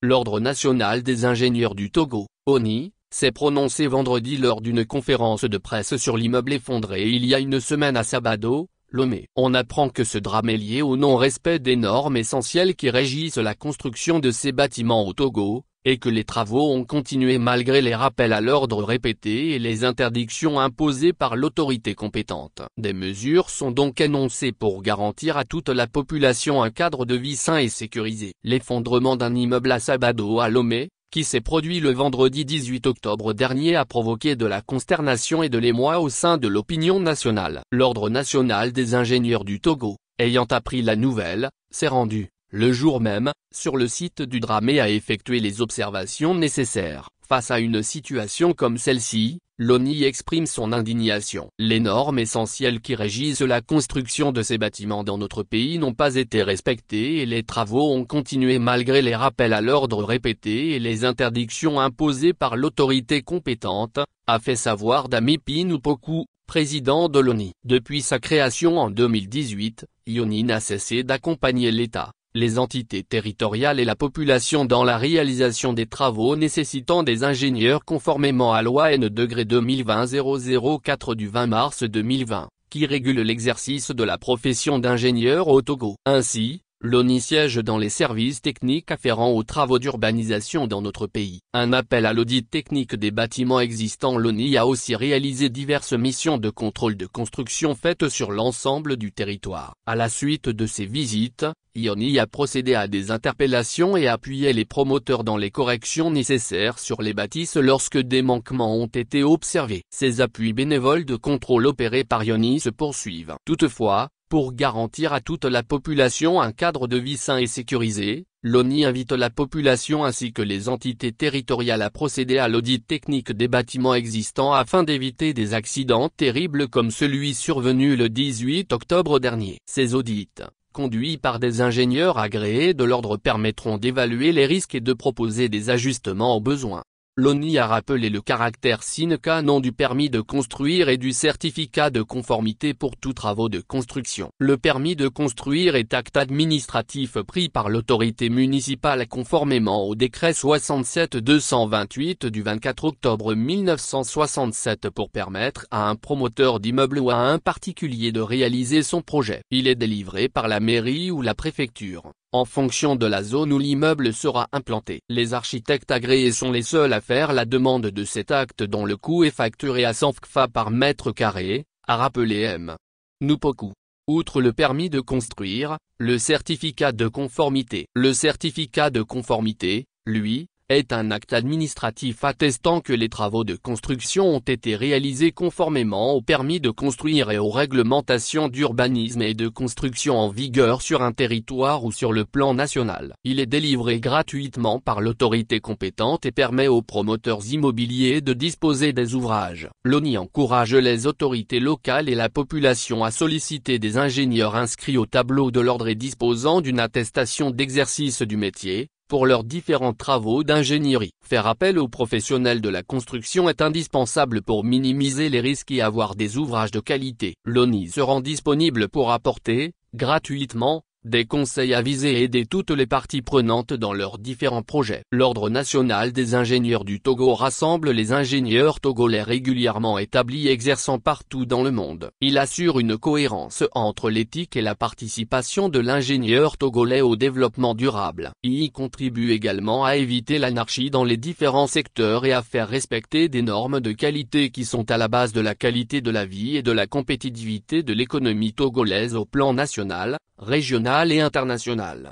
L'Ordre national des ingénieurs du Togo, ONI, s'est prononcé vendredi lors d'une conférence de presse sur l'immeuble effondré il y a une semaine à Sabado, Lomé. On apprend que ce drame est lié au non-respect des normes essentielles qui régissent la construction de ces bâtiments au Togo, et que les travaux ont continué malgré les rappels à l'ordre répétés et les interdictions imposées par l'autorité compétente. Des mesures sont donc énoncées pour garantir à toute la population un cadre de vie sain et sécurisé. L'effondrement d'un immeuble à Sabado à Lomé, qui s'est produit le vendredi 18 octobre dernier, a provoqué de la consternation et de l'émoi au sein de l'opinion nationale. L'Ordre national des ingénieurs du Togo, ayant appris la nouvelle, s'est rendu, le jour même, sur le site du drame et a effectué les observations nécessaires. Face à une situation comme celle-ci, l'ONI exprime son indignation. Les normes essentielles qui régissent la construction de ces bâtiments dans notre pays n'ont pas été respectées et les travaux ont continué malgré les rappels à l'ordre répétés et les interdictions imposées par l'autorité compétente, a fait savoir Damipi Nupoku, président de l'ONI. Depuis sa création en 2018, l'ONI n'a cessé d'accompagner l'État, les entités territoriales et la population dans la réalisation des travaux nécessitant des ingénieurs conformément à loi N-2020-004 du 20 mars 2020, qui régule l'exercice de la profession d'ingénieur au Togo. Ainsi, l'ONI siège dans les services techniques afférents aux travaux d'urbanisation dans notre pays. Un appel à l'audit technique des bâtiments existants. L'ONI a aussi réalisé diverses missions de contrôle de construction faites sur l'ensemble du territoire. À la suite de ces visites, l'ONI a procédé à des interpellations et appuyé les promoteurs dans les corrections nécessaires sur les bâtisses lorsque des manquements ont été observés. Ces appuis bénévoles de contrôle opérés par l'ONI se poursuivent. Toutefois, pour garantir à toute la population un cadre de vie sain et sécurisé, l'ONI invite la population ainsi que les entités territoriales à procéder à l'audit technique des bâtiments existants afin d'éviter des accidents terribles comme celui survenu le 18 octobre dernier. Ces audits, conduits par des ingénieurs agréés de l'ordre, permettront d'évaluer les risques et de proposer des ajustements aux besoins. L'ONI a rappelé le caractère sine qua non du permis de construire et du certificat de conformité pour tous travaux de construction. Le permis de construire est acte administratif pris par l'autorité municipale conformément au décret 67-228 du 24 octobre 1967 pour permettre à un promoteur d'immeuble ou à un particulier de réaliser son projet. Il est délivré par la mairie ou la préfecture, en fonction de la zone où l'immeuble sera implanté. Les architectes agréés sont les seuls à faire la demande de cet acte dont le coût est facturé à 100 FCFA par mètre carré, a rappelé M. Nupoku. Outre le permis de construire, le certificat de conformité. Le certificat de conformité, lui, est un acte administratif attestant que les travaux de construction ont été réalisés conformément au permis de construire et aux réglementations d'urbanisme et de construction en vigueur sur un territoire ou sur le plan national. Il est délivré gratuitement par l'autorité compétente et permet aux promoteurs immobiliers de disposer des ouvrages. L'ONI encourage les autorités locales et la population à solliciter des ingénieurs inscrits au tableau de l'ordre et disposant d'une attestation d'exercice du métier, pour leurs différents travaux d'ingénierie. Faire appel aux professionnels de la construction est indispensable pour minimiser les risques et avoir des ouvrages de qualité. L'ONI se rend disponible pour apporter, gratuitement, des conseils avisés et aider toutes les parties prenantes dans leurs différents projets. L'Ordre national des ingénieurs du Togo rassemble les ingénieurs togolais régulièrement établis exerçant partout dans le monde. Il assure une cohérence entre l'éthique et la participation de l'ingénieur togolais au développement durable. Il y contribue également à éviter l'anarchie dans les différents secteurs et à faire respecter des normes de qualité qui sont à la base de la qualité de la vie et de la compétitivité de l'économie togolaise au plan national, régional et international.